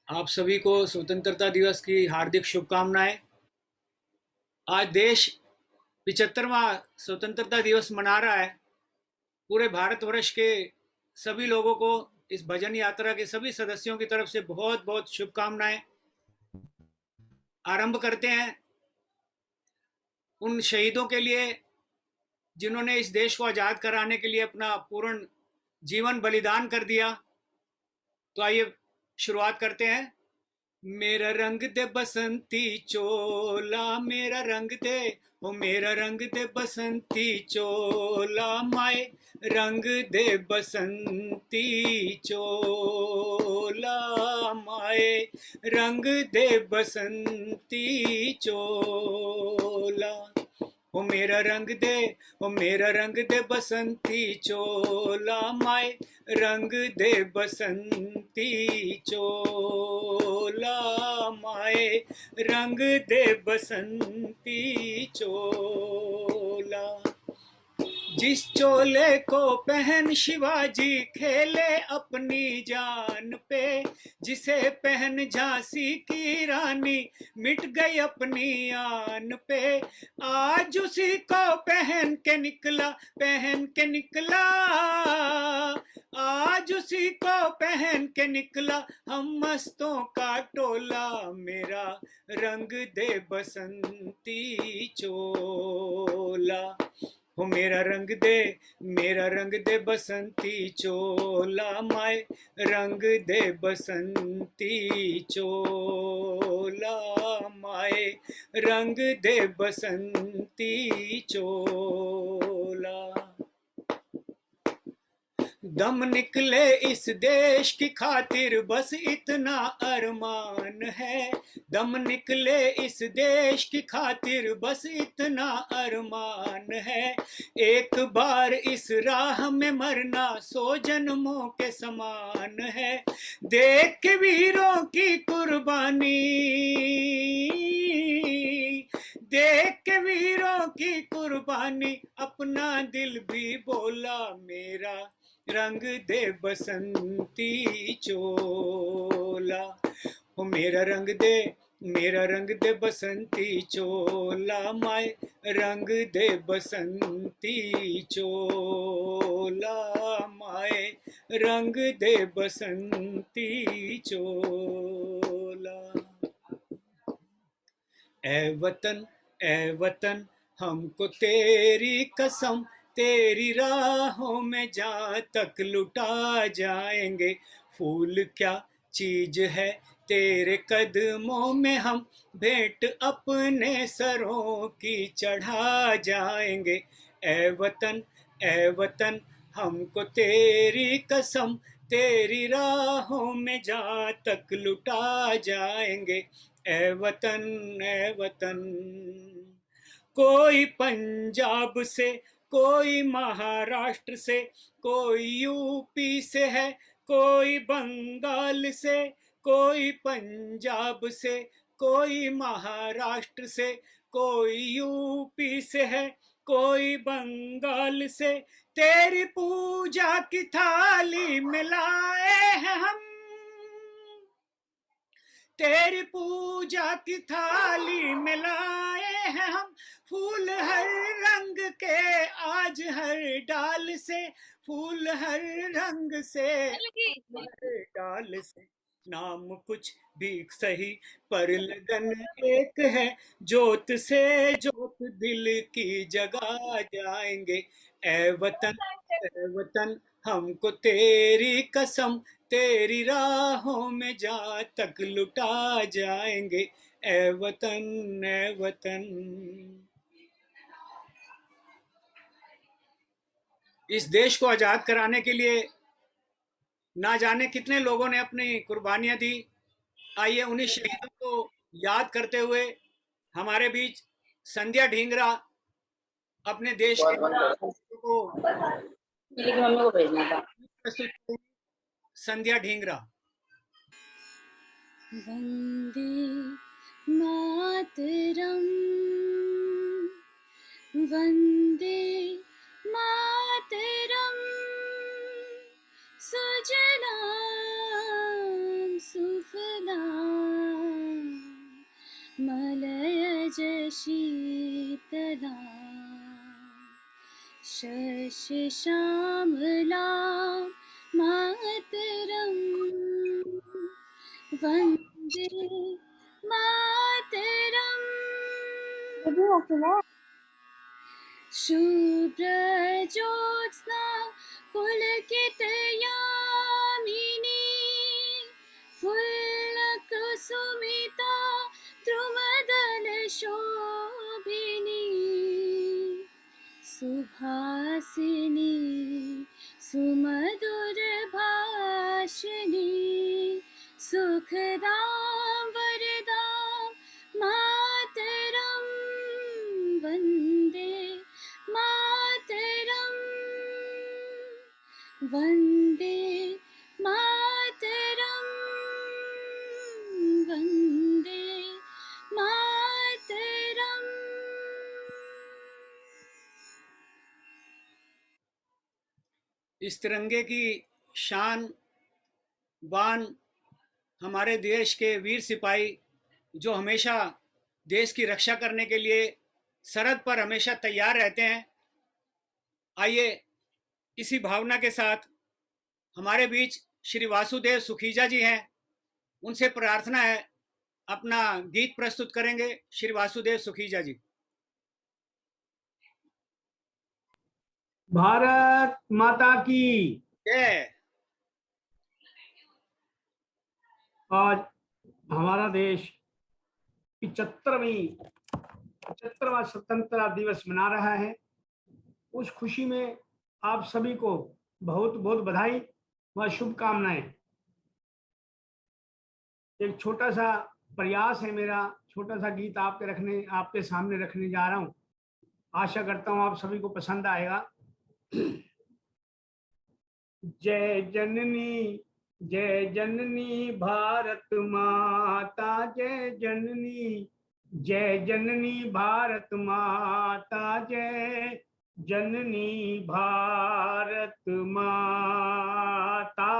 आप सभी को स्वतंत्रता दिवस की हार्दिक शुभकामनाएं। आज देश 75वां स्वतंत्रता दिवस मना रहा है। पूरे भारतवर्ष के सभी लोगों को इस भजन यात्रा के सभी सदस्यों की तरफ से बहुत बहुत शुभकामनाएं। आरंभ करते हैं उन शहीदों के लिए जिन्होंने इस देश को आज़ाद कराने के लिए अपना पूर्ण जीवन बलिदान कर दिया। तो आइए शुरुआत करते हैं। मेरा रंग दे बसंती चोला, मेरा रंग दे, ओ मेरा रंग दे बसंती चोला, माए रंग दे बसंती चोला, माए रंग दे बसंती चोला। ओ मेरा रंग दे, ओ मेरा रंग दे बसंती चोला, माए रंग दे बसंती चोला, माए रंग दे बसंती चोला। जिस चोले को पहन शिवाजी खेले अपनी जान पे, जिसे पहन झांसी की रानी मिट गई अपनी आन पे, आज उसी को पहन के निकला, पहन के निकला, आज उसी को पहन के निकला हम मस्तों का टोला। मेरा रंग दे बसंती चोला, हो मेरा रंग दे, मेरा रंग दे बसंती चोला, माए रंग दे बसंती चोला, माए रंग दे बसंती चोला। दम निकले इस देश की खातिर बस इतना अरमान है, दम निकले इस देश की खातिर बस इतना अरमान है। एक बार इस राह में मरना 100 जन्मों के समान है। देख के वीरों की कुर्बानी, देख के वीरों की कुर्बानी अपना दिल भी बोला। मेरा रंग दे बसंती चोला, ओ मेरा रंग दे, मेरा रंग दे बसंती चोला, माए रंग दे बसंती चोला, माए रंग दे बसंती चोला। ए वतन, ए वतन हमको तेरी कसम, तेरी राहों में जहाँ तक लुटा जाएंगे। फूल क्या चीज है तेरे कदमों में, हम भेंट अपने सरों की चढ़ा जाएंगे। ए वतन, ए वतन हमको तेरी कसम, तेरी राहों में जहाँ तक लुटा जाएंगे। ए वतन, ए वतन। कोई पंजाब से, कोई महाराष्ट्र से, कोई यूपी से है, कोई बंगाल से, कोई पंजाब से, कोई महाराष्ट्र से, कोई यूपी से है, कोई बंगाल से। तेरी पूजा की थाली में लाए हैं हम, तेरी पूजा की थाली में लाए हैं हम। फूल हर रंग के आज हर डाल से, फूल हर रंग से हर डाल से। नाम कुछ भी सही पर लगन एक है, जोत से जोत दिल की जगा जाएंगे। ए वतन, ए वतन हमको तेरी कसम, तेरी राहों में जा तक लुटा जाएंगे। ए वतन, ए वतन। इस देश को आजाद कराने के लिए ना जाने कितने लोगों ने अपनी कुर्बानियां दी। आइए उन्हीं शहीदों को याद करते हुए हमारे बीच संध्या ढींगरा अपने देश के को मेरी मम्मी को भेजना था। प्रस्तुत करेंगी। संध्या ढींगरा। वंदे मातरम, वंदे मातरम, सुजलां सुफलां शीतला शशिश्यामला मातरम् वन्दे मातरम् शुभ्रज्योत्स्ना पुलकितयामिनी फुल्लकुसुमिता द्रुमदलशोभिनी सुभासिनी सुमधुरभाषिणी सुखदां वरदां मातरं वन्दे मातरं वन्दे मातरं वन्दे मातरम्। इस तिरंगे की शान बान हमारे देश के वीर सिपाही जो हमेशा देश की रक्षा करने के लिए सरहद पर हमेशा तैयार रहते हैं। आइए इसी भावना के साथ हमारे बीच श्री वासुदेव सुखीजा जी हैं, उनसे प्रार्थना है, अपना गीत प्रस्तुत करेंगे श्री वासुदेव सुखीजा जी। भारत माता की जय। आज हमारा देश 75वां स्वतंत्रता दिवस मना रहा है। उस खुशी में आप सभी को बहुत बहुत बधाई व शुभकामनाएं। एक छोटा सा प्रयास है मेरा, छोटा सा गीत आपके सामने रखने जा रहा हूं। आशा करता हूं आप सभी को पसंद आएगा। जय जननी भारत माता, जय जननी भारत माता, जय जननी भारत माता,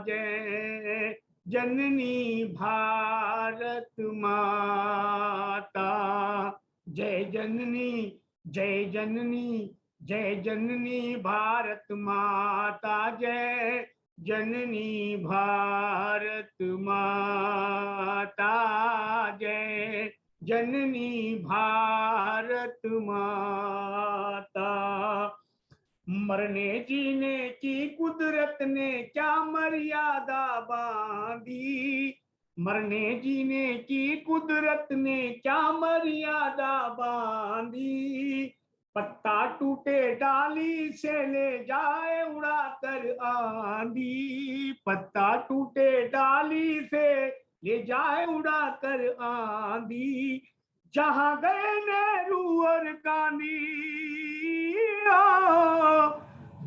जय जननी भारत माता, जय जननी भारत माता, जय जननी भारत माता, जय जननी भारत माता। मरने जीने की कुदरत ने क्या मर्यादा बांधी, मरने जीने की कुदरत ने क्या मर्यादा बांधी। पत्ता टूटे डाली से ले जाए उड़ा कर आंधी, पत्ता टूटे डाली से ले जाए उड़ा कर आंधी। जहां गए नेहरू और गांधी,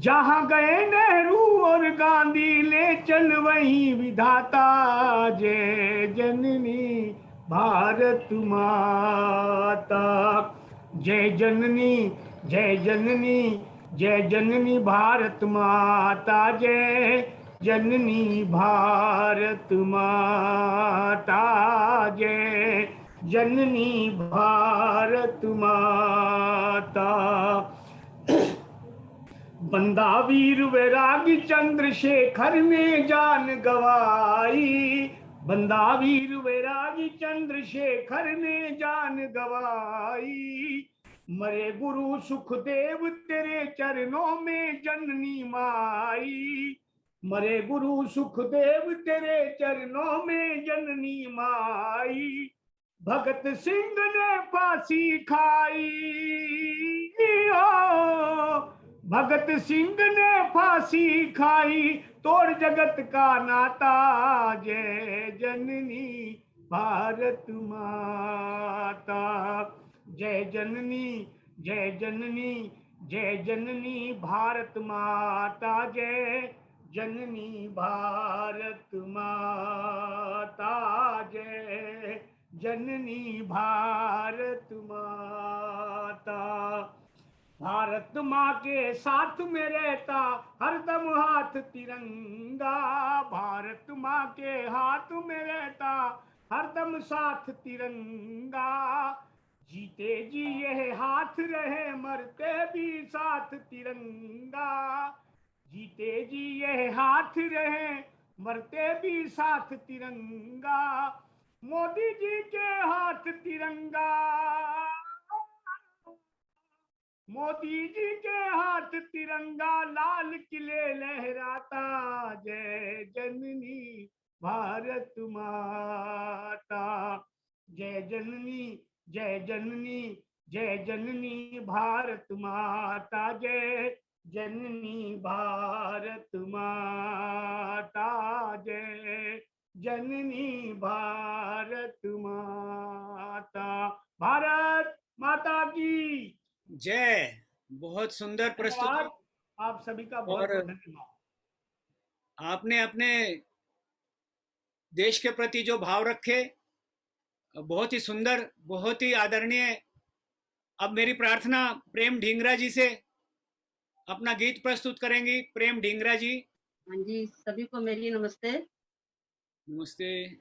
जहां गए नेहरू और गांधी, ले चल वहीं विधाता, जय जननी भारत माता, जय जननी भारत माता, जय जननी भारत माता, जय जननी भारत माता। बंदा वीर वैरागी चंद्रशेखर ने जान गवाई, बंदा वीर वैरागी चंद्रशेखर ने जान गवाई। मरे गुरु सुखदेव तेरे चरणों में जननी माई, मरे गुरु सुखदेव तेरे चरणों में जननी माई। भगत सिंह ने फांसी खाई, भगत सिंह ने फांसी खाई, तोड़ जगत का नाता, जय जननी भारत माता, जय जननी भारत माता, जय जननी भारत माता, जय जननी भारत माता। भारत माँ के साथ में रहता हरदम हाथ तिरंगा, भारत माँ के हाथ में रहता हरदम साथ तिरंगा। जीते जी ये हाथ रहे मरते भी साथ तिरंगा, जीते जी ये हाथ रहे मरते भी साथ तिरंगा, मोदी जी के हाथ तिरंगा, मोदी जी के हाथ तिरंगा, लाल किले लहराता, जय जननी भारत माता, जय जननी जय जननी जय जननी भारत माता, जय जननी भारत माता, जय जननी भारत माता, भारत माता की जय। बहुत सुंदर प्रस्तुति। धन्यवाद। आप सभी का बहुत और बहुत धन्यवाद। आपने अपने देश के प्रति जो भाव रखे, बहुत ही सुंदर, बहुत ही आदरणीय। अब मेरी प्रार्थना प्रेम ढींगरा जी से अपना गीत प्रस्तुत करेंगी। प्रेम ढींगरा जी। हाँ जी, सभी को मेरी नमस्ते। नमस्ते।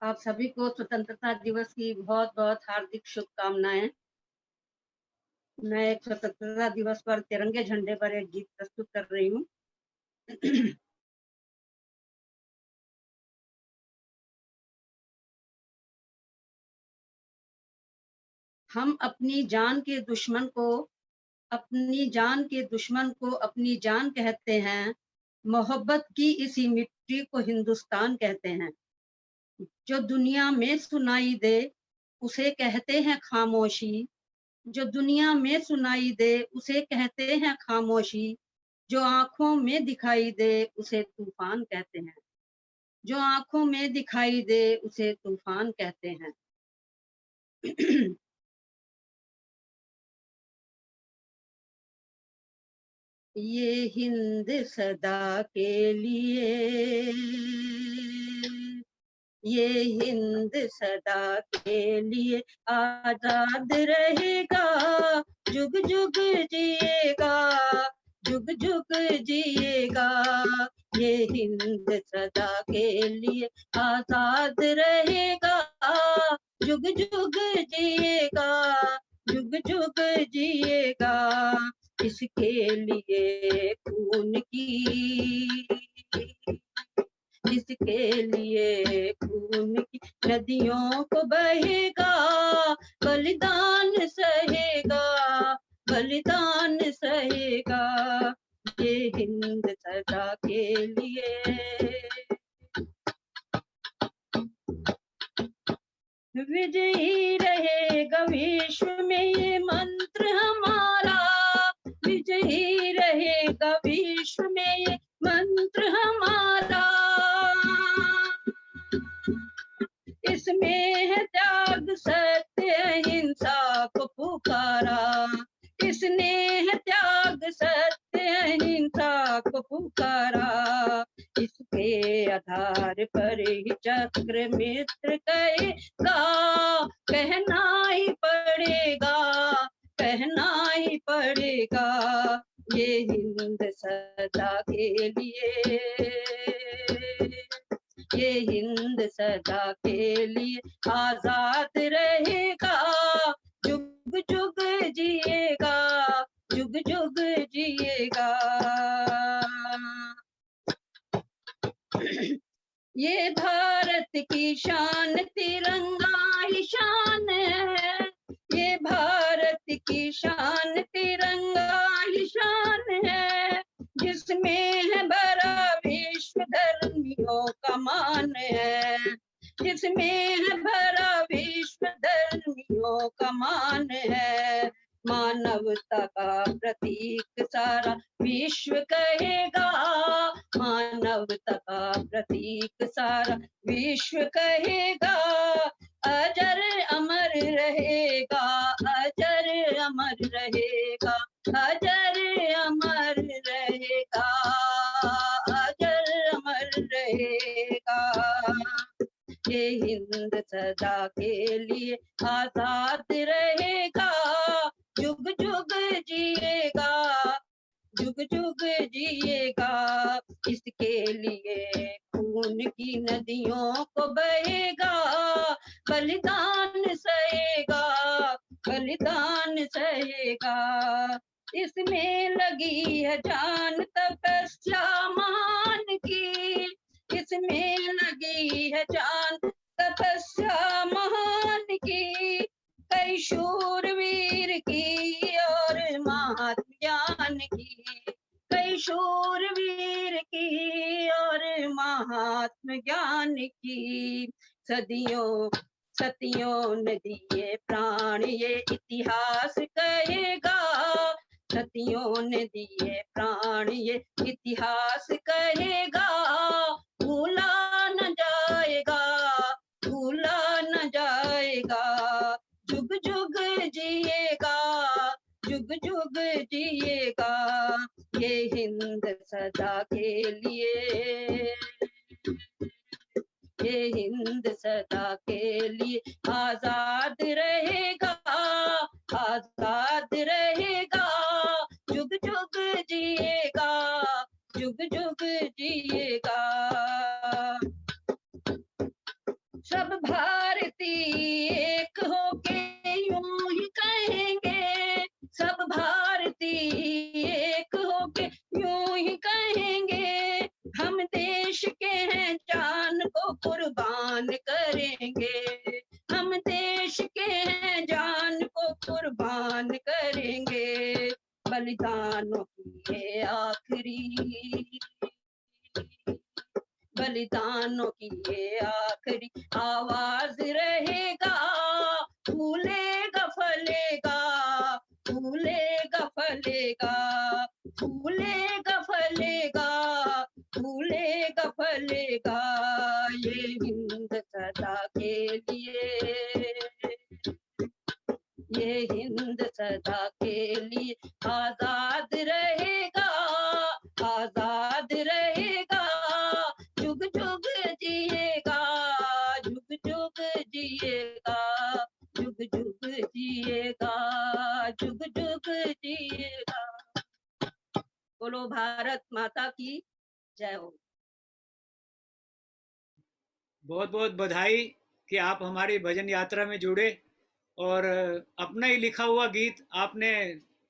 आप सभी को स्वतंत्रता दिवस की बहुत बहुत हार्दिक शुभकामनाएं। मैं एक स्वतंत्रता दिवस पर तिरंगे झंडे पर एक गीत प्रस्तुत कर रही हूँ। हम अपनी जान के दुश्मन को अपनी जान कहते हैं, मोहब्बत की इसी मिट्टी को हिंदुस्तान कहते हैं। जो दुनिया में सुनाई दे उसे कहते हैं खामोशी, जो दुनिया में सुनाई दे उसे कहते हैं खामोशी, जो आंखों में दिखाई दे उसे तूफान कहते हैं, जो आंखों में दिखाई दे उसे तूफान कहते हैं। ये हिंद सदा के लिए, ये हिंद सदा के लिए आजाद रहेगा, जुग जुग जिएगा, जुग जुग जिएगा। ये हिंद सदा के लिए आजाद रहेगा, जुग जुग जिएगा, जुग जुग जिएगा। इसके लिए खून की, इसके लिए खून की नदियों को बहेगा, बलिदान सहेगा, बलिदान सहेगा। ये हिंद सदा के लिए। विजयी रहेगा विश्व में ये मंत्र हमारा, विजयी रहेगा विश्व में ये मंत्र हमारा। इसमें है त्याग सत्य अहिंसा को पुकारा, इसने है त्याग सत्य अहिंसा को पुकारा। इसके आधार पर ही चक्र मित्र कहेगा, कहना ही पड़ेगा, कहना ही पड़ेगा। ये हिंद सदा के लिए, ये हिंद सदा के लिए आजाद रहेगा, जुग जुग जिएगा, जुग जुग जिएगा। ये भारत की शान तिरंगा ही शान है, ये भारत की शान तिरंगा ही शान है। जिसमें है भरा विश्व धर्मियों का मान है, जिसमें है भरा विश्व धर्मियों का मान है। मानवता का प्रतीक सारा विश्व कहेगा, मानवता का प्रतीक सारा विश्व कहेगा। अजर अमर रहेगा, अजर अमर रहेगा, अजर अमर रहेगा, अजर अमर रहेगा। ये हिंद सदा के लिए आजाद रहेगा, जुग जुग जिएगा, जुग जुग जिएगा। इसके लिए खून खून की नदियों को बहेगा, बलिदान सहेगा, बलिदान सहेगा। इसमें लगी है जान तपस्या महान की, इसमें लगी है जान तपस्या महान की। कई शूरवीर की और महात्मा ज्ञान की, कई शूरवीर की और महात्मा ज्ञान की। सदियों सतियों ने दिए प्राण ये इतिहास कहेगा, सतियों ने दिए प्राण ये इतिहास कहेगा। भूला न जाएगा, भूला न जाएगा, जुग जुग जिएगा, जुग जुग जिएगा। ये हिंद सदा के लिए, ये हिंद सदा के लिए आजाद रहेगा, आजाद रहेगा। जुग जुग जिएगा, जुग जुग जिएगा। सब भारतीय एक होके यूं ही कहेंगे, सब भारतीय एक होके यूं ही कहेंगे। हम देश के हैं जान को कुर्बान करेंगे, हम देश के हैं जान को कुर्बान करेंगे। बलिदानों की ये आखिरी, बलिदानों की ये आखिरी आवाज रहेगा। फूलेगा फलेगा, फूलेगा फलेगा, फूलेगा फलेगा, फूलेगा फलेगा। ये हिंद सदा के लिए, ये हिंद सदा के लिए आजाद रहेगा, आजाद रहेगा। जुग जुग जिएगा, जुग जुग जिएगा, जुग जुग जिएगा, जुग जुग जिएगा। बोलो भारत माता की जय हो। बहुत बहुत बधाई कि आप हमारी भजन यात्रा में जुड़े और अपना ही लिखा हुआ गीत आपने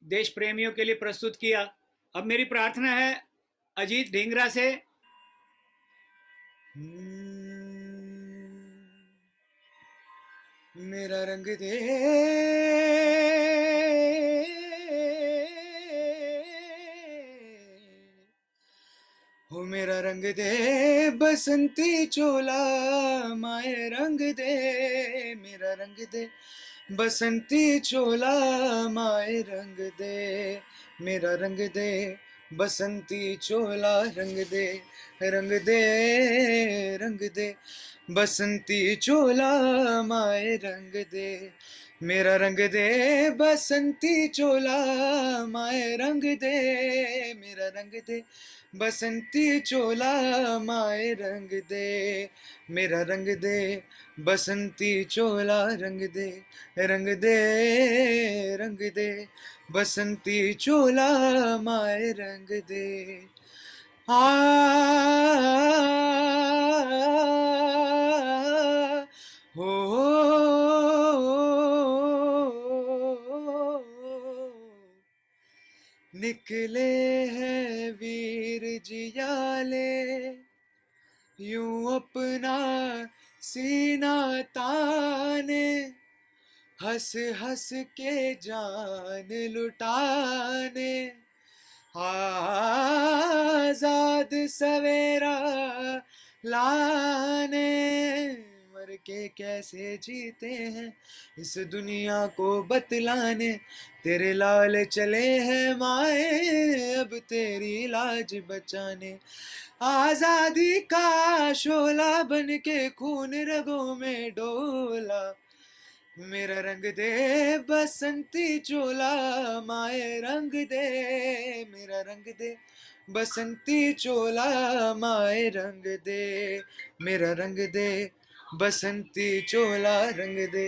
देश प्रेमियों के लिए प्रस्तुत किया। अब मेरी प्रार्थना है अजीत ढींगरा से, मेरा रंग दे हो, मेरा रंग दे बसंती चोला, माए रंग दे, मेरा रंग दे बसंती चोला, माए रंग दे, मेरा रंग दे बसंती चोला, रंग दे, रंग दे, रंग दे बसंती चोला, माए रंग दे, मेरा रंग दे बसंती चोला, माए रंग दे, मेरा रंग दे बसंती चोला, माए रंग दे, मेरा रंग दे बसंती चोला, रंग दे, रंग दे, रंग दे बसंती चोला, माए रंग दे। आ हो निकले हैं वीर जियाले, यूं अपना सीना ताने, हंस हंस के जान लुटाने, आजाद सवेरा लाने। मर के कैसे जीते हैं इस दुनिया को बतलाने, तेरे लाल चले हैं माए अब तेरी लाज बचाने। आजादी का शोला बन के खून रगों में डोला, मेरा रंग दे बसंती चोला, माए रंग दे, मेरा रंग दे बसंती चोला, माए रंग दे, मेरा रंग दे बसंती चोला, रंग दे,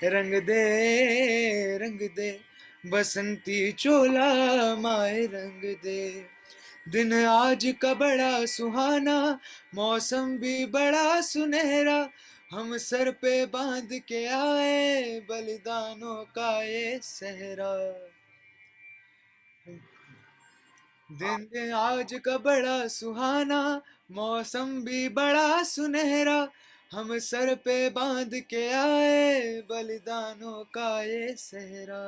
रंग दे, रंग दे बसंती चोला, माए रंग दे। दिन आज का बड़ा सुहाना, मौसम भी बड़ा सुनहरा, हम सर पे बांध के आए बलिदानों का ये सहरा। दिन आज का बड़ा सुहाना, मौसम भी बड़ा सुनहरा, हम सर पे बांध के आए बलिदानों का ये सहरा।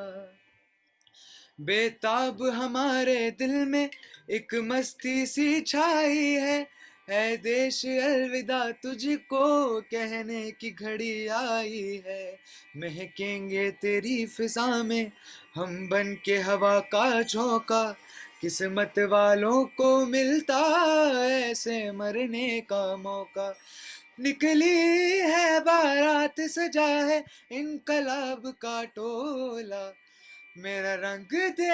बेताब हमारे दिल में एक मस्ती सी छाई है देश अलविदा तुझको कहने की घड़ी आई है। महकेंगे तेरी फिजा में हम बन के हवा का झोंका, किस्मत वालों को मिलता ऐसे मरने का मौका। निकली है बारात, सजा है इनकलाब का टोला, मेरा रंग दे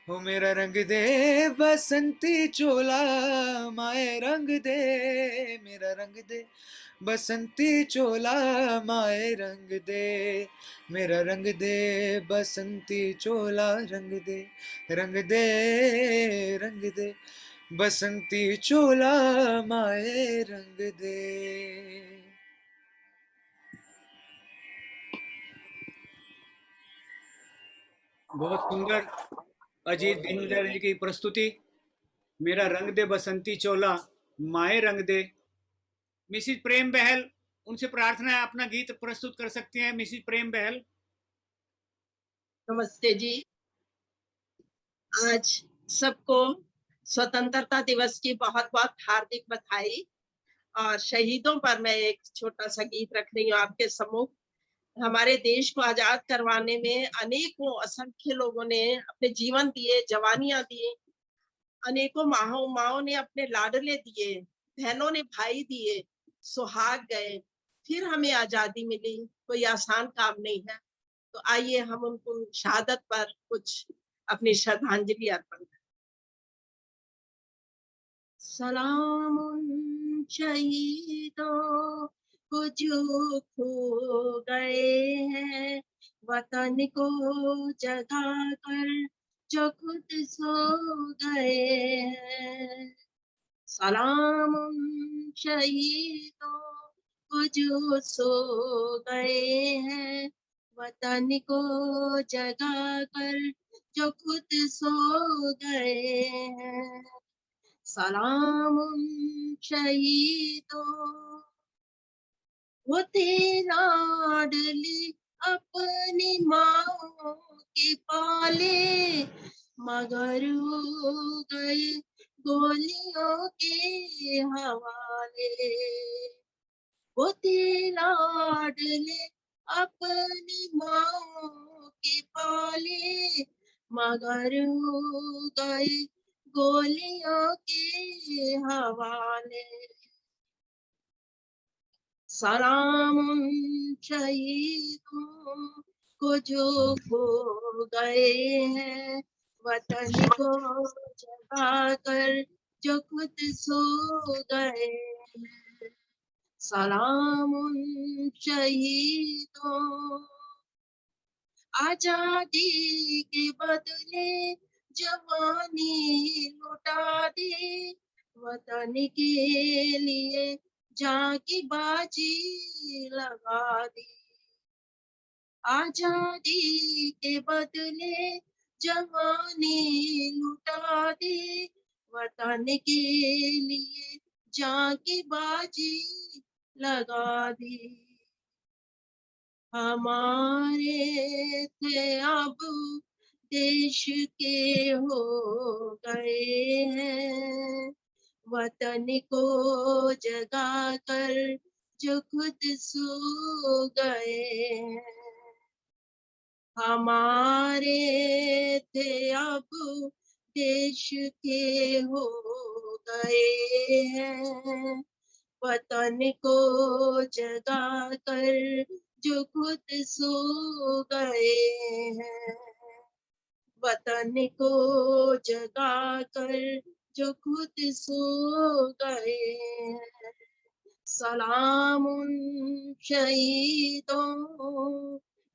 हो, मेरा रंग दे बसंती चोला, माए रंग दे, मेरा रंग दे बसंती चोला, माए रंग दे, मेरा रंग दे बसंती चोला, रंग दे, रंग दे, रंग दे बसंती चोला, माए रंग दे। बहुत सुंदर अजीत भिंजर जी की प्रस्तुति। मेरा रंग दे बसंती चोला, माए रंग दे। मिसिज प्रेम बहल, उनसे प्रार्थना है अपना गीत प्रस्तुत कर सकती हैं मिसिज प्रेम बहल। नमस्ते जी। आज सबको स्वतंत्रता दिवस की बहुत बहुत हार्दिक बधाई। और शहीदों पर मैं एक छोटा सा गीत रख रही हूँ आपके सम्मुख। हमारे देश को आजाद करवाने में अनेकों असंख्य लोगों ने अपने जीवन दिए, जवानियां दिए, अनेकों माओं ने अपने लाडले दिए, बहनों ने भाई दिए, सुहाग गए, फिर हमें आजादी मिली। कोई आसान काम नहीं है। तो आइए हम उनको शहादत पर कुछ अपनी श्रद्धांजलि अर्पण करें। सलाम शहीदों को जो खो गए हैं, वतन को जगा कर जो खुद सो गए हैं। सलाम शहीदों को जो सो गए हैं, वतन को जगा कर जो खुद सो गए हैं। सलाम शहीदों वो थे लाडले अपनी माँ के पाले, मगर हो गए गोलियों के हवाले। वो थे लाडले अपनी माँ के पाले, मगर हो गए गोलियों के हवाले। सलाम शहीदों को जो खो गए हैं, वतन को जगा कर जो खुद सो गए हैं। सलाम शहीदों आजादी के बदले जवानी लुटा दी, वतन के लिए जान की बाजी लगा दी। आजादी के बदले जवानी लुटा दी, वतन के लिए जान की बाजी लगा दी। हमारे थे अब देश के हो गए हैं, वतन को जगा कर जो खुद सो गए हैं। हमारे थे अब देश के हो गए हैं, वतन को जगा कर जो खुद सो गए हैं। वतन को जगा कर जो खुद सो गए हैं। सलाम शहीदों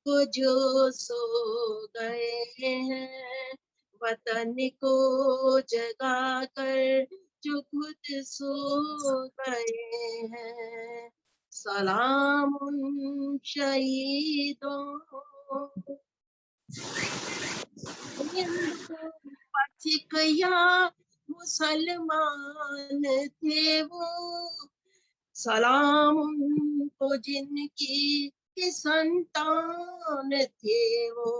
को जो सो गए हैं, वतन को जगा कर जो खुद सो गए हैं। सलाम उन शहीदों, सिख या मुसलमान थे वो, सलाम उनको जिनकी के संतान थे वो।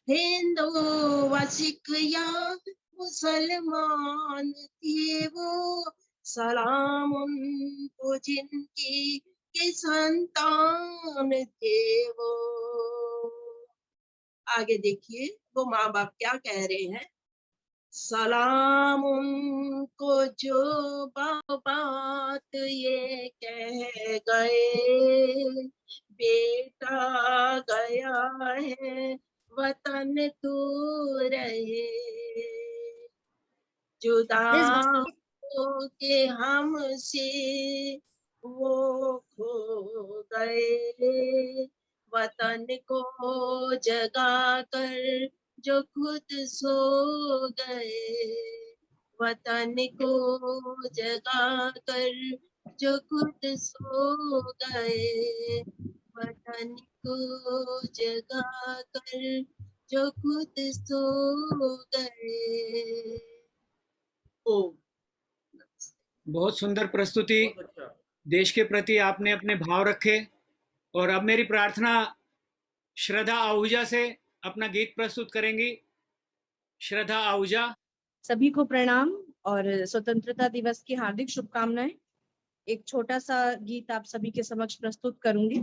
हिंदू व सिख या मुसलमान थे वो, सलाम उनको जिनकी के संतान थे वो। आगे देखिए वो माँ बाप क्या कह रहे हैं। सलाम उनको जो बात ये कह गए, बेटा गया है वतन तू रहे, जुदा के हमसे वो खो गए, वतन को जगा कर जो खुद सो गए, वतन को जगा कर जो खुद सो गए, वतन को जगा कर जो खुद सो गए। ओम। बहुत सुंदर प्रस्तुति, देश के प्रति आपने अपने भाव रखे। और अब मेरी प्रार्थना श्रद्धा आहूजा से अपना गीत प्रस्तुत करेंगी। श्रद्धा आहूजा। सभी को प्रणाम और स्वतंत्रता दिवस की हार्दिक शुभकामनाएं। एक छोटा सा गीत आप सभी के समक्ष प्रस्तुत करूंगी।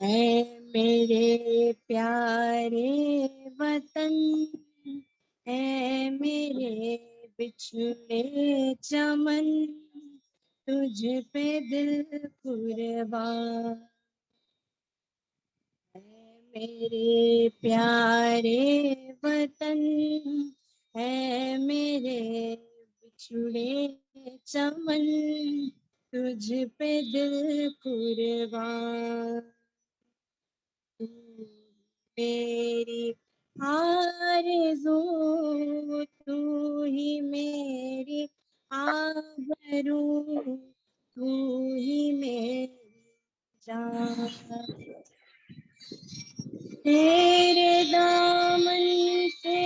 ऐ मेरे प्यारे वतन, ऐ मेरे बिछड़े चमन, तुझ पे दिल कुर्बान। मेरे प्यारे वतन, है मेरे बिछड़े चमन, तुझ पे दिल कुर्बान। तू मेरी आरज़ू, तू ही मेरी आबरू, तू ही मेरी जान। तेरे दामन से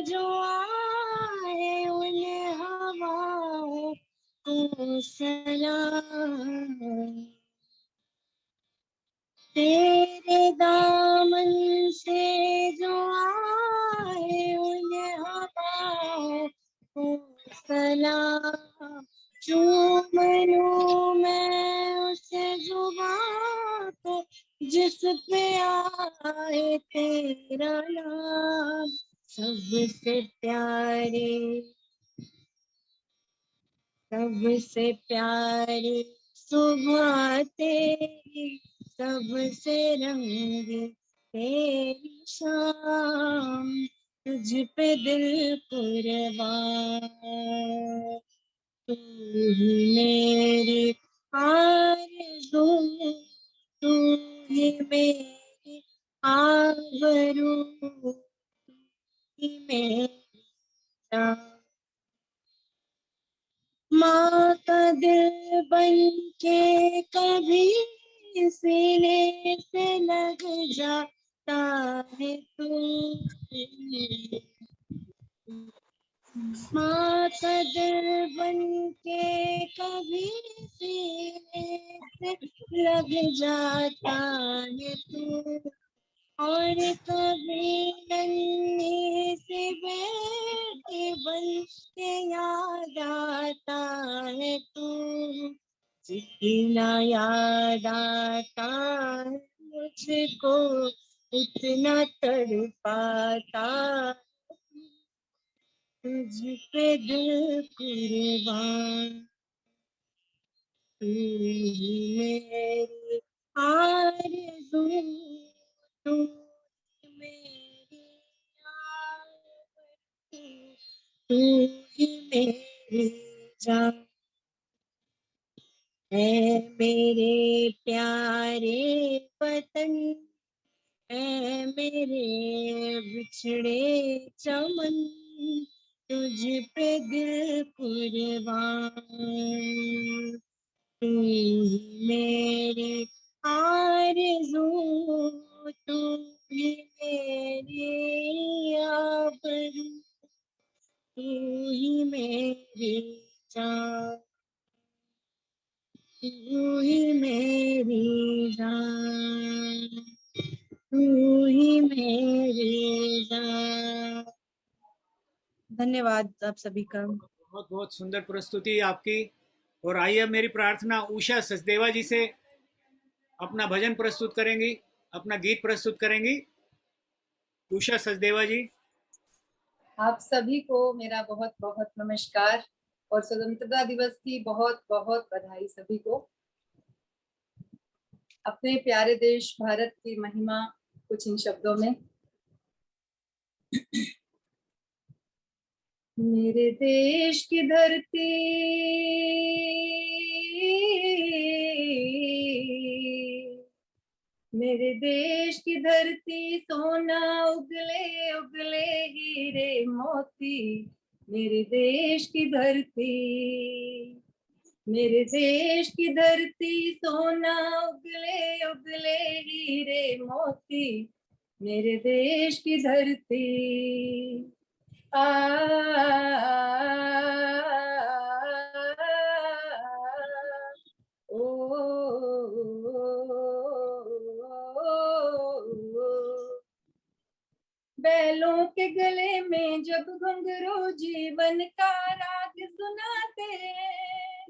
जो आए उन हवाओं को सलाम। तेरे दामन से जो आए उन हवाओं को सलाम। चूम लूं मैं उस जुबां को जिस पे आए तेरा नाम। सबसे प्यारे, सबसे प्यारे सुबह तेरी, सबसे रंगी तेरी शाम, तुझ पे दिल कुर्बान। तू ही मेरी आरज़ू, तू ही मेरी आबरू, तू ही मेरी जान। माँ का दिल बन के कभी सीने से लग जाता है तू। माँ का दिल बन के कभी सीने से लग जाता है तू, और कभी नन्ही सी बेटी बन के याद आता है तू। जितना याद आता है मुझको, उतना तड़पाता तुझ पे दिल कुर्बान। तू ही मेरी आरज़ू, तू मेरी आबरू, तू ही मेरी जान। है ऐ मेरे बिछड़े चमन तुझ पे दिल कुर्बान, तू ही मेरी आरज़ू, तू ही मेरी आबरू, तू ही मेरी जान, तू ही मेरी जान, तू ही मेरी जान। धन्यवाद आप सभी का। बहुत बहुत सुंदर प्रस्तुति आपकी। और आइए अब मेरी प्रार्थना उषा सचदेवा जी से अपना भजन प्रस्तुत करेंगी, अपना गीत प्रस्तुत करेंगी। उषा सचदेवा जी। आप सभी को मेरा बहुत बहुत नमस्कार और स्वतंत्रता दिवस की बहुत बहुत बधाई सभी को। अपने प्यारे देश भारत की महिमा कुछ इन शब्दों में। मेरे देश की धरती मेरे देश की धरती सोना उगले उगले हीरे मोती, मेरे देश की धरती, मेरे देश की धरती सोना उगले उगले हीरे मोती, मेरे देश की धरती। बैलों के गले में जब घुंघरू जीवन का राग सुनाते हैं,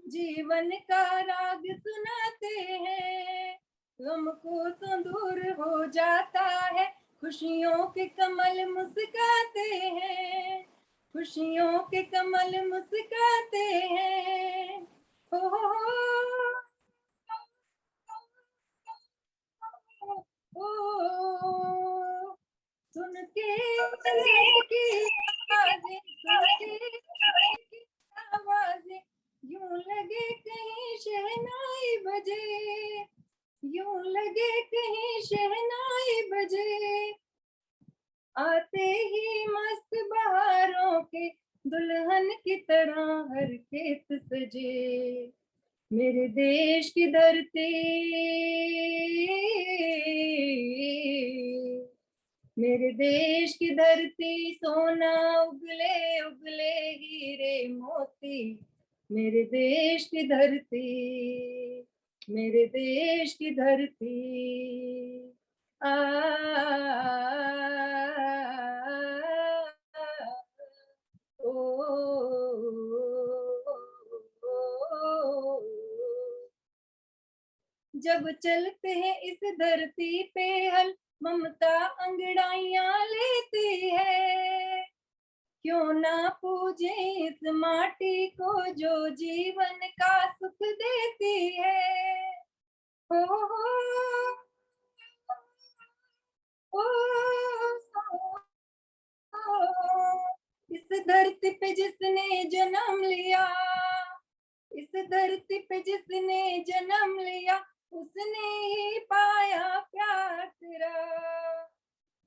जीवन का राग सुनाते हैं, गम को तो दूर हो जाता है, खुशियों के कमल मुस्काते हैं, खुशियों के कमल मुस्काते हैं। ओ सुन के की आवाजें, सुन के की आवाजें, यूं लगे कहीं शहनाई बजे, यूं लगे कहीं शहनाई बजे, आते ही मस्त बहारों के दुल्हन की तरह हर खेत सजे, मेरे देश की धरती, मेरे देश की धरती सोना उगले उगले हीरे मोती, मेरे देश की धरती, मेरे देश की धरती। जब चलते हैं इस धरती पे हल, ममता अंगड़ाइयां लेती है, क्यों ना पूजे इस माटी को जो जीवन का सुख देती है। हो इस धरती पे जिसने जन्म लिया, इस धरती पे जिसने जन्म लिया, उसने ही पाया प्यार तेरा,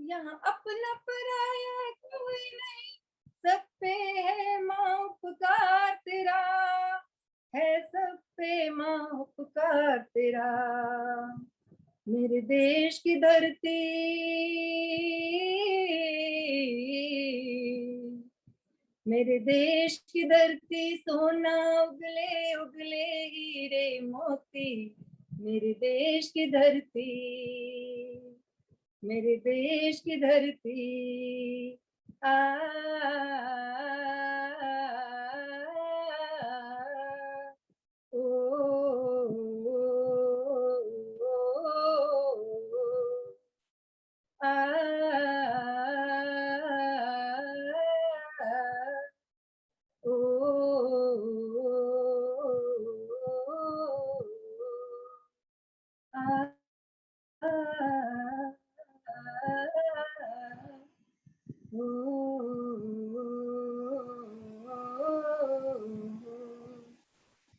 यहाँ अपना पराया कोई नहीं, सब पे है माँ उपकार तेरा, है सब पे माँ उपकार तेरा, मेरे देश की धरती, मेरे देश की धरती सोना उगले उगले हीरे मोती, मेरे देश की धरती, मेरे देश की धरती।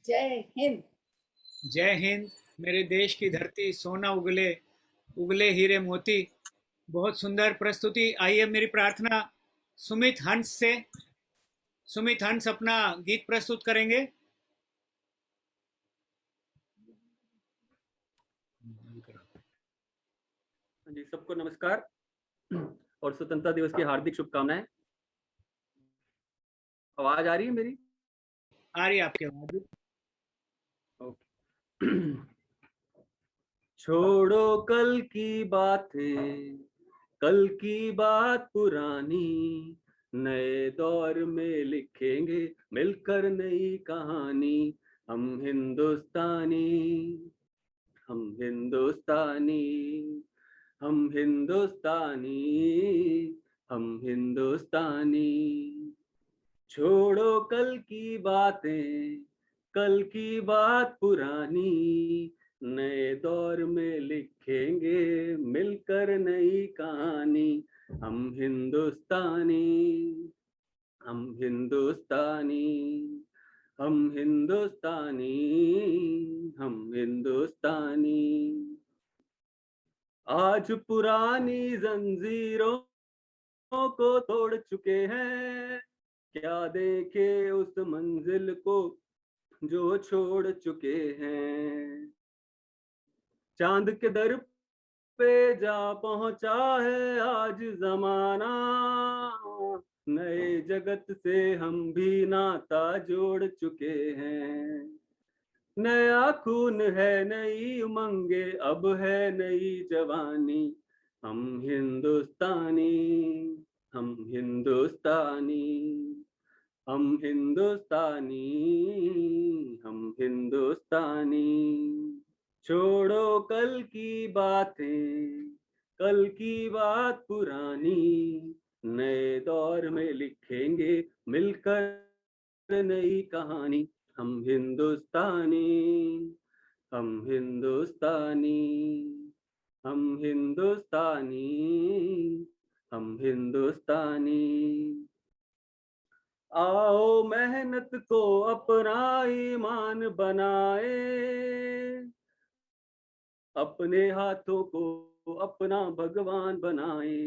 जय हिंद। जय हिंद। मेरे देश की धरती सोना उगले उगले हीरे मोती। बहुत सुंदर प्रस्तुति। आइए मेरी प्रार्थना सुमित हंस से। सुमित हंस अपना गीत प्रस्तुत करेंगे। जी, सबको नमस्कार और स्वतंत्रता दिवस की हार्दिक शुभकामनाएं। आवाज आ रही है मेरी? आ रही है आपकी आवाज। ओके। छोड़ो कल की बातें, कल की बात पुरानी, नए दौर में लिखेंगे मिलकर नई कहानी। हम हिंदुस्तानी, हम हिंदुस्तानी, हम हिंदुस्तानी, हम हिंदुस्तानी। छोड़ो कल की बातें, कल की बात पुरानी, नए दौर में लिखेंगे मिलकर नई कहानी। हम हिंदुस्तानी, हम हिंदुस्तानी, हम हिंदुस्तानी, हम हिंदुस्तानी। आज पुरानी जंजीरों को तोड़ चुके हैं, क्या देखे उस मंजिल को जो छोड़ चुके हैं। चांद के दर पे जा पहुंचा है आज जमाना, नए जगत से हम भी नाता जोड़ चुके हैं। नया खून है, नई उमंगे, अब है नई जवानी। हम हिंदुस्तानी, हम हिंदुस्तानी, हम हिंदुस्तानी, हम हिंदुस्तानी। छोड़ो कल की बातें, कल की बात पुरानी, नए दौर में लिखेंगे मिलकर नई कहानी। हम हिंदुस्तानी, हम हिंदुस्तानी, हम हिंदुस्तानी, हम हिंदुस्तानी। आओ मेहनत को अपना ईमान बनाए, अपने हाथों को अपना भगवान बनाए।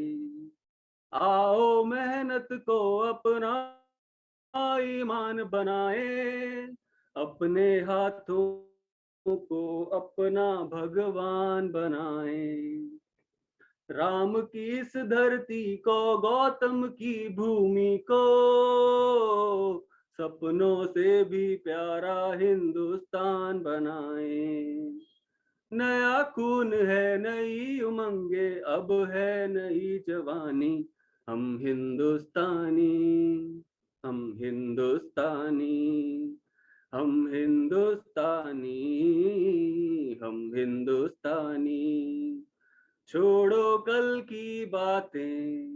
आओ मेहनत को अपना ईमान बनाए, अपने हाथों को अपना भगवान बनाए। राम की इस धरती को, गौतम की भूमि को, सपनों से भी प्यारा हिंदुस्तान बनाए। नया खून है, नई उमंगे, अब है नई जवानी। हम हिंदुस्तानी, हम हिंदुस्तानी, हम हिंदुस्तानी, हम हिंदुस्तानी। छोड़ो कल की बातें,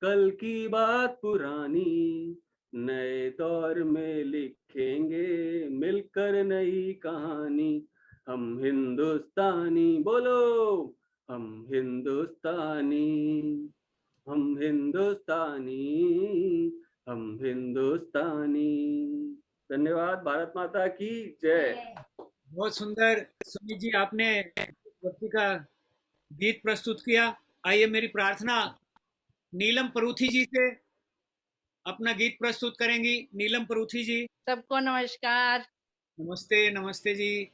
कल की बात पुरानी, नए दौर में लिखेंगे मिलकर नई कहानी। हम हिंदुस्तानी, बोलो हम हिंदुस्तानी, हम हिंदुस्तानी, हम हिंदुस्तानी। धन्यवाद। भारत माता की जय। बहुत सुंदर सुमित जी, आपने भक्ति का गीत प्रस्तुत किया। आइए मेरी प्रार्थना नीलम परूथी जी से अपना गीत प्रस्तुत करेंगी। नीलम परूथी जी। सबको नमस्कार। नमस्ते। नमस्ते जी।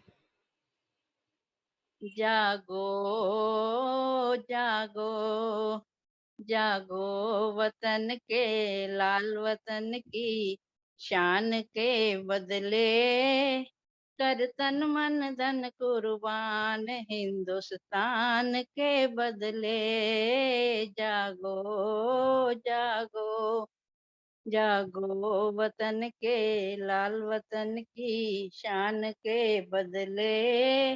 जागो जागो जागो वतन के लाल, वतन की शान के बदले कर तन मन धन कुर्बान, हिंदुस्तान के बदले। जागो जागो जागो वतन के लाल, वतन की शान के बदले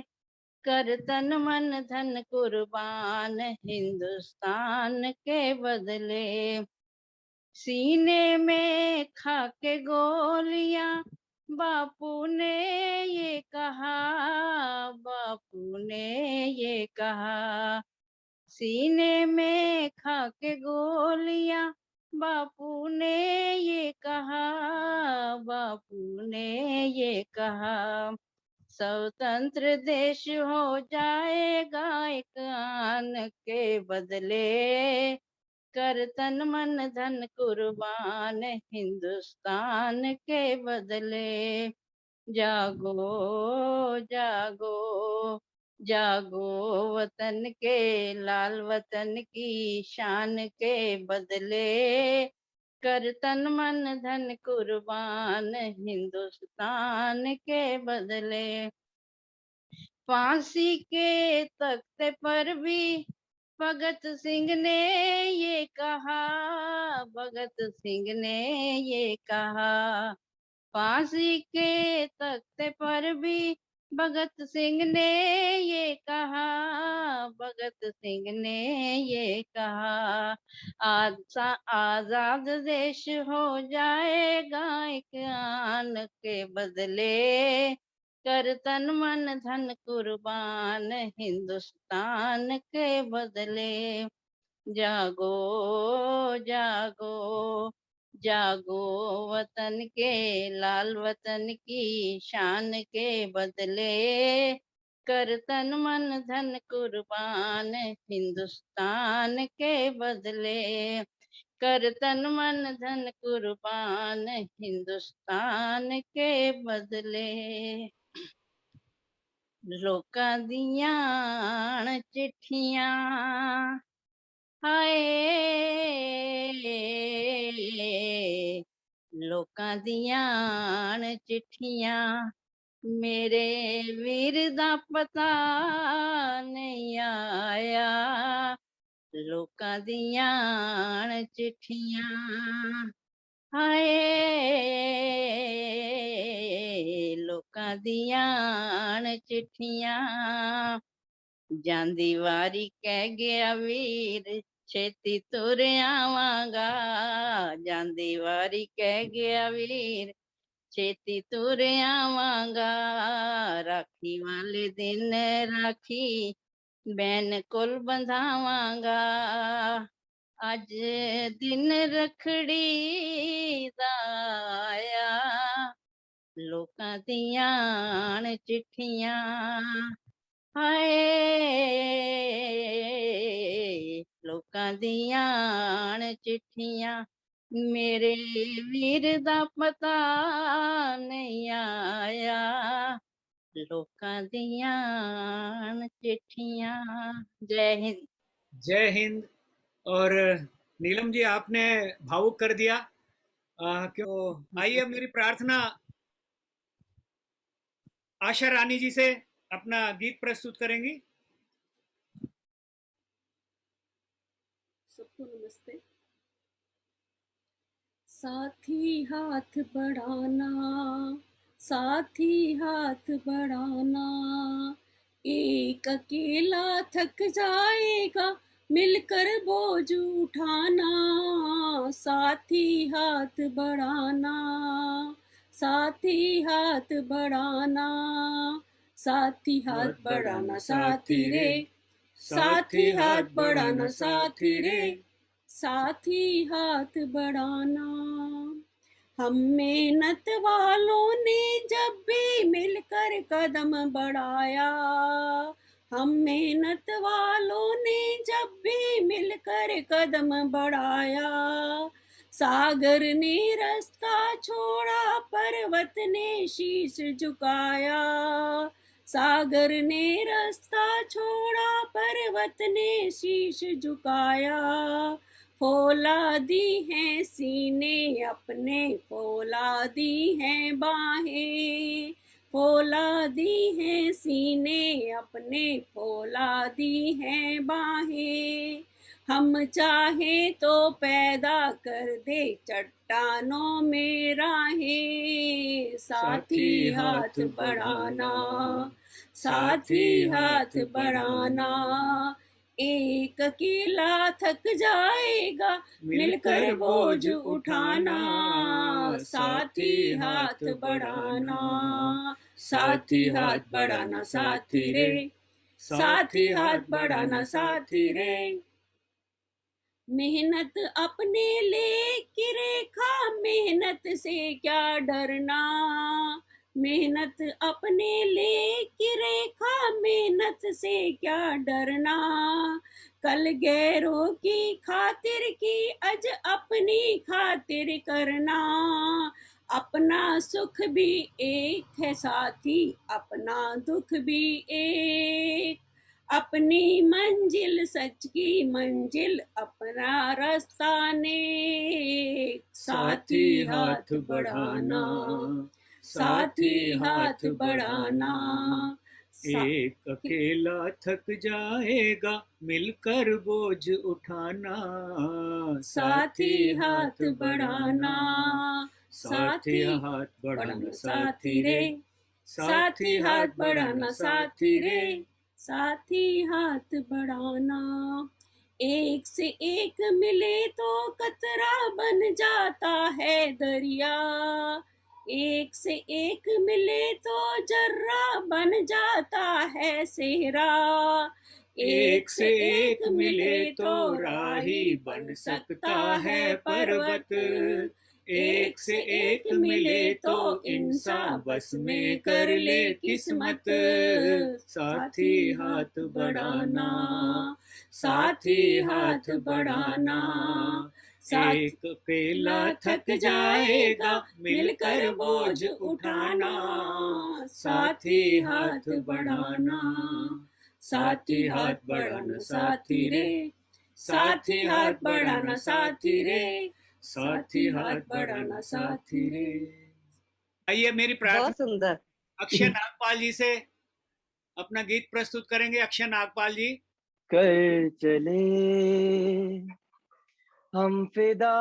कर तन मन धन कुर्बान, हिंदुस्तान के बदले। सीने में खाके गोलियां बापू ने ये कहा, बापू ने ये कहा। सीने में खाके गोलियां बापू ने ये कहा, बापू ने ये कहा। स्वतंत्र देश हो जाएगा एक आन के बदले, कर तन मन धन कुर्बान हिंदुस्तान के बदले। जागो जागो जागो वतन के लाल, वतन की शान के बदले, कर तन मन धन कुर्बान हिंदुस्तान के बदले। फांसी के तख्ते पर भी भगत सिंह ने ये कहा, भगत सिंह ने ये कहा। फांसी के तख्ते पर भी भगत सिंह ने ये कहा, भगत सिंह ने ये कहा। आजाद देश हो जाएगा एक आन के बदले, कर तन मन धन कुर्बान हिंदुस्तान के बदले। जागो जागो जागो वतन के लाल, वतन की शान के बदले, कर तन मन धन कुर्बान हिंदुस्तान के बदले, कर तन मन धन कुर्बान हिंदुस्तान के बदले। लोकां दियां चिट्ठियां हाय, लोकां दियां चिट्ठियां, मेरे वीर दा पता नहीं आया। लोकां दियां चिट्ठियां हाय, लोकां दियां चिट्ठियां, ਜਾਂਦੀ ਵਾਰੀ ਕਹਿ ਗਿਆ ਵੀਰ ਛੇਤੀ ਤੁਰ ਆਵਾਂਗਾ। ਜਾਂਦੀ ਵਾਰੀ ਕਹਿ ਗਿਆ ਵੀਰ ਛੇਤੀ ਤੁਰ ਆਵਾਂਗਾ। ਰਾਖੀ ਵਾਲੇ ਦਿਨ ਰਾਖੀ ਬੈਨ ਕੋਲ ਬੰਧਾਵਾਂਗਾ। ਅੱਜ ਦਿਨ ਰਖੜੀ ਦਾ ਆਇਆ, ਲੋਕਾਂ ਦੀਆਂ ਚਿੱਠੀਆਂ ਹਾਏ, ਲੋਕਾਂ ਦੀਆਂ ਚਿੱਠੀਆਂ, ਮੇਰੇ ਵੀਰ ਦਾ ਪਤਾ ਨਹੀਂ ਆਇਆ। ਲੋਕਾਂ ਦੀਆਂ ਚਿੱਠੀਆਂ। जय हिंद। जय हिंद। और नीलम जी आपने भावुक कर दिया। क्यों आइए अब मेरी प्रार्थना आशा रानी जी से अपना गीत प्रस्तुत करेंगी। सबको नमस्ते। साथी हाथ बढ़ाना, साथी हाथ बढ़ाना, एक अकेला थक जाएगा मिलकर बोझ उठाना। साथी हाथ बढ़ाना, साथी हाथ बढ़ाना, साथी हाथ बढ़ाना साथी रे, साथी हाथ बढ़ाना साथी रे, साथी हाथ बढ़ाना। हम मेहनत वालों ने जब भी मिलकर कदम बढ़ाया, हम मेहनत वालों ने जब भी मिलकर कदम बढ़ाया। सागर ने रास्ता छोड़ा पर्वत ने शीश झुकाया, सागर ने रास्ता छोड़ा पर्वत ने शीश झुकाया। फौलादी हैं सीने अपने, फौलादी हैं बाहें, फौलादी हैं सीने अपने, फौलादी हैं बाहें। हम चाहे तो पैदा कर दे चट्टानों में राहें। साथी हाथ बढ़ाना, साथी हाथ बढ़ाना, एक अकेला थक जाएगा मिलकर बोझ उठाना। साथी हाथ बढ़ाना, साथी हाथ बढ़ाना साथी रे, साथी हाथ बढ़ाना साथी रे। मेहनत अपने ले की रेखा, मेहनत से क्या डरना, मेहनत अपने लेकी रेखा, मेहनत से क्या डरना, कल गैरों की खातिर की अज अपनी खातिर करना। अपना सुख भी एक है साथी, अपना दुख भी एक, अपनी मंजिल सच की मंजिल, अपना रास्ता नेक। साथी हाथ बढ़ाना, साथी हाथ बढ़ाना, एक अकेला थक जाएगा, मिलकर बोझ उठाना। साथी हाथ बढ़ाना, साथी हाथ बढ़ाना, साथी रे, साथी हाथ बढ़ाना, साथी रे, साथी हाथ बढ़ाना। एक से एक मिले तो कतरा बन जाता है दरिया, एक से एक मिले तो जर्रा बन जाता है सेहरा। एक से एक मिले तो राही बन सकता है पर्वत, एक से एक मिले तो इंसान बस में कर ले किस्मत। साथी हाथ बढ़ाना, साथी हाथ बढ़ाना, एक अकेला थक जाएगा, मिलकर बोझ उठाना। साथी हाथ बढ़ाना, साथी हाथ बढ़ाना, साथी रे, साथी हाथ बढ़ाना, साथी रे, साथी हाथ बढ़ाना, साथी रे। आइए मेरी प्रार्थना बहुत सुंदर। अक्षय नागपाल जी से अपना गीत प्रस्तुत करेंगे। अक्षय नागपाल जी। कर चले हम फिदा,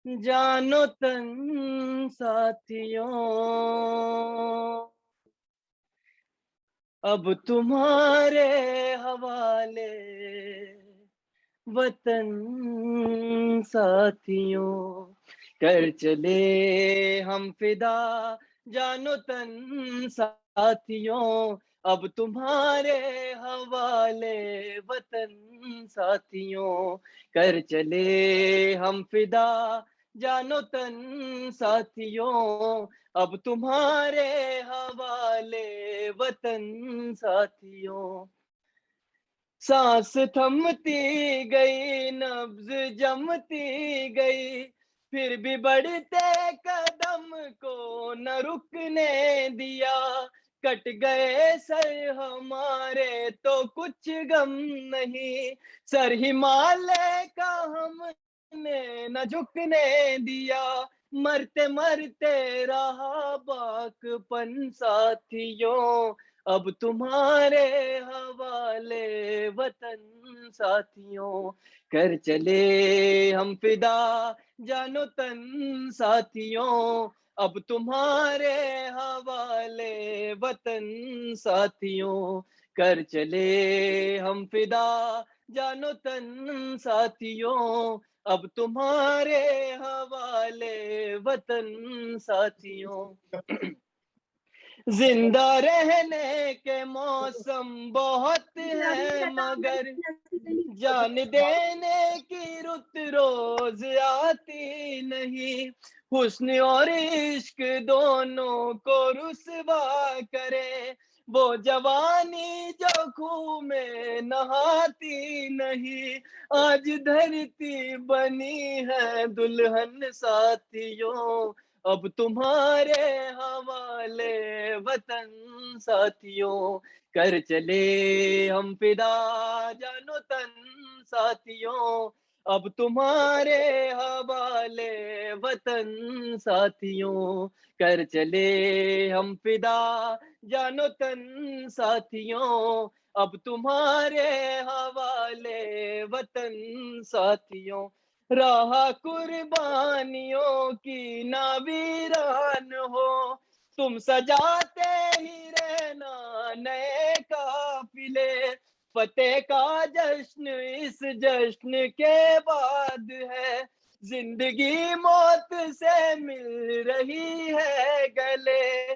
जानो तन साथियों, अब तुम्हारे हवाले वतन साथियों। कर चले हम फिदा, जानो तन साथियों, अब तुम्हारे हवाले वतन साथियों। कर चले हम फिदा, जानो तन साथियों, अब तुम्हारे हवाले वतन साथियों। सांस थमती गई, नब्ज जमती गई, फिर भी बढ़ते कदम को न रुकने दिया। कट गए सर हमारे तो कुछ गम नहीं, सर हिमालय का हमने न झुकने दिया। मरते मरते रहा बाकपन साथियों, अब तुम्हारे हवाले वतन साथियों। कर चले हम फिदा, जानो तन साथियों, अब तुम्हारे हवाले वतन साथियों। कर चले हम फिदा, जानो तन साथियों, अब तुम्हारे हवाले वतन साथियों। जिंदा रहने के मौसम बहुत है, मगर जान देने की रुत रोज आती नहीं। हुस्न और इश्क दोनों को रुसवा करे, वो जवानी जो खून में नहाती नहीं। आज धरती बनी है दुल्हन साथियों, अब तुम्हारे हवाले वतन साथियों। कर चले हम फिदा, जानो तन साथियों, अब तुम्हारे हवाले वतन साथियों। कर चले हम फिदा, जानो तन साथियों, अब तुम्हारे हवाले वतन साथियों। राह कुर्बानियों की ना वीरान हो, तुम सजाते ही रहना नए काफिले। फतेह का जश्न इस जश्न के बाद है, जिंदगी मौत से मिल रही है गले।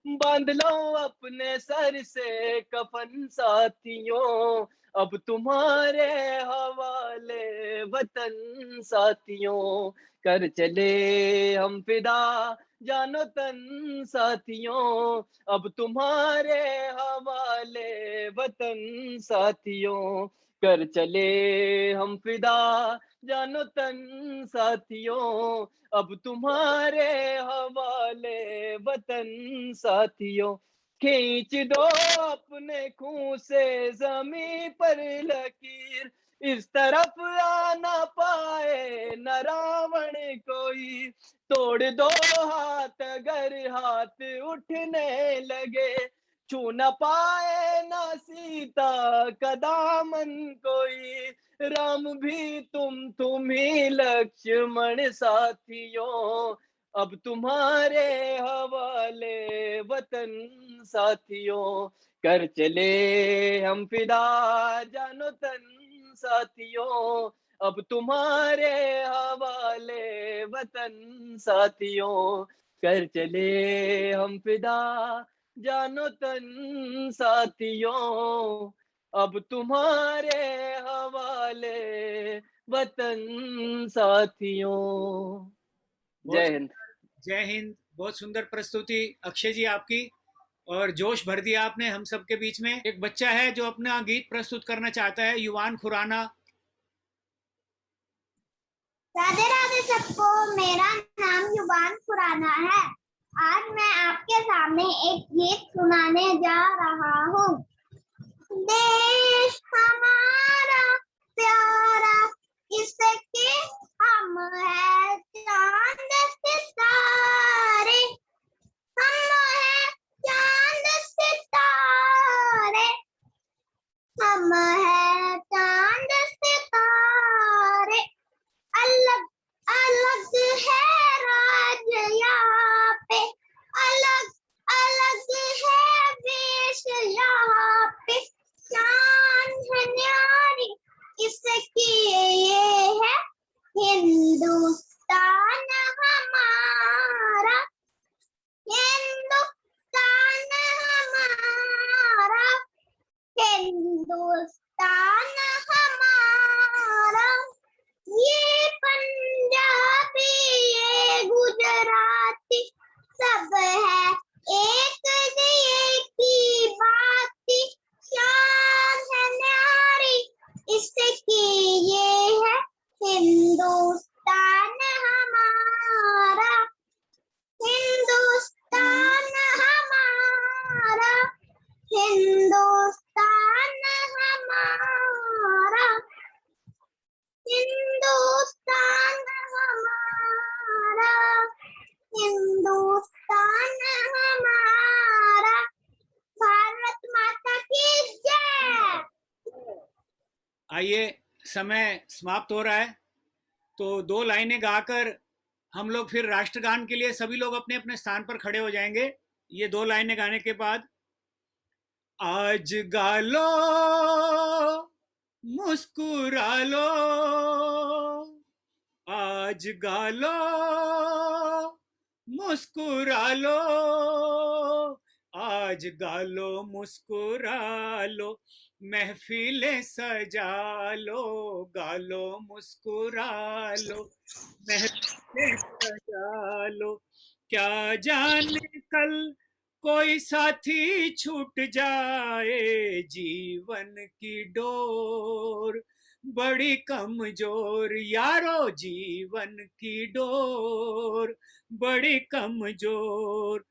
बांध लो अपने सर से कफन साथियों, अब तुम्हारे हवाले वतन साथियों, कर चले हम फिदा जानो तन साथियों, अब तुम्हारे हवाले वतन साथियों, कर चले हम फिदा जानो तन साथियों, अब तुम्हारे हवाले वतन साथियों, खींच दो अपने खून से जमीन पर लकीर, इस तरफ आ ना पाए न रावण कोई, तोड़ दो हाथ अगर हाथ उठने लगे, छू न पाए ना सीता का दामन कोई, राम भी तुम ही लक्ष्मण साथियों, अब तुम्हारे हवाले वतन साथियों, कर चले हम फिदा जानो तन साथियों, अब तुम्हारे हवाले वतन साथियों, कर चले हम फिदा जानो तन साथियों, अब तुम्हारे हवाले वतन साथियों। जय हिंद। जय हिंद। बहुत सुंदर प्रस्तुति अक्षय जी आपकी, और जोश भर दिया आपने हम सब के बीच में। एक बच्चा है जो अपना गीत प्रस्तुत करना चाहता है, युवान खुराना। राधे राधे सबको, मेरा नाम युवान खुराना है। आज मैं आपके सामने एक गीत सुनाने जा रहा हूँ। देश हमारा प्यारा, इसके हम है चांद सितारे, हम है चांद सितारे, हम है चांद सितारे, अलग अलग है राज यहाँ पे, अलग अलग है वेश यहाँ पे, शान है न्यारी इसकी ये है हिंदुस्तान हमारा, हिंदुस्तान हमारा, हिंदुस्तान हमारा, ये पंजाबी ये गुजराती सब है एक की बाती, शान है न्यारी इसकी ये है हिंदुस्तान हमारा, हिंदुस्तान हमारा, हिंदुस्तान हमारा, हिंदुस्तान हमारा, हिंदुस्तान हमारा, भारत माता की जय। आइए, समय समाप्त हो रहा है, तो 2 लाइनें गाकर हम लोग फिर राष्ट्रगान के लिए सभी लोग अपने अपने स्थान पर खड़े हो जाएंगे। ये 2 लाइनें गाने के बाद, आज गा लो मुस्कुरा लो, आज गा लो मुस्कुरा लो, आज गा लो मुस्कुरा लो, महफिलें सजा लो, गा लो मुस्कुरा लो, महफिलें सजा लो, क्या जाने कल कोई साथी छूट जाए, जीवन की डोर बड़ी कमजोर, यारो जीवन की डोर बड़ी कमजोर,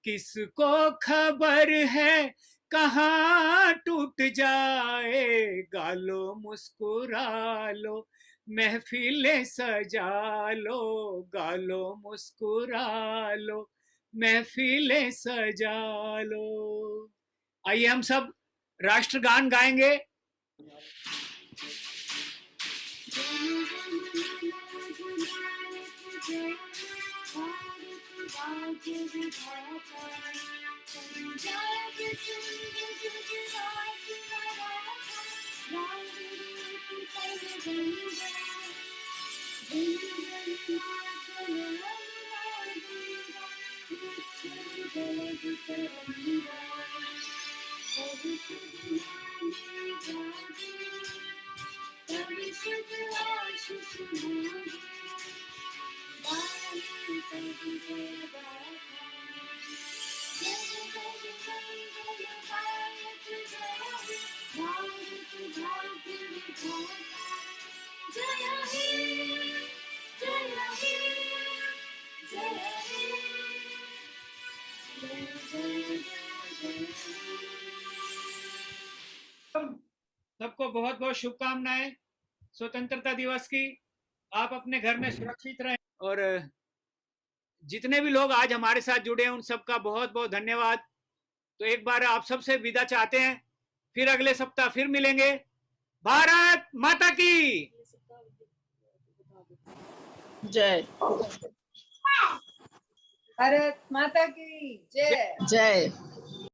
किसको खबर है कहाँ टूट जाए, गालो मुस्कुरा लो, महफिलें सजा लो, गालो मुस्कुरा लो, महफिलें सजा लो। आइए हम सब राष्ट्रगान गाएंगे। सबको बहुत बहुत शुभकामनाएं स्वतंत्रता दिवस की। आप अपने घर में सुरक्षित रहें और जितने भी लोग आज हमारे साथ जुड़े हैं उन सबका बहुत बहुत धन्यवाद। तो एक बार आप सबसे विदा चाहते हैं, फिर अगले सप्ताह फिर मिलेंगे। भारत माता की जय। भारत माता की जय। जय।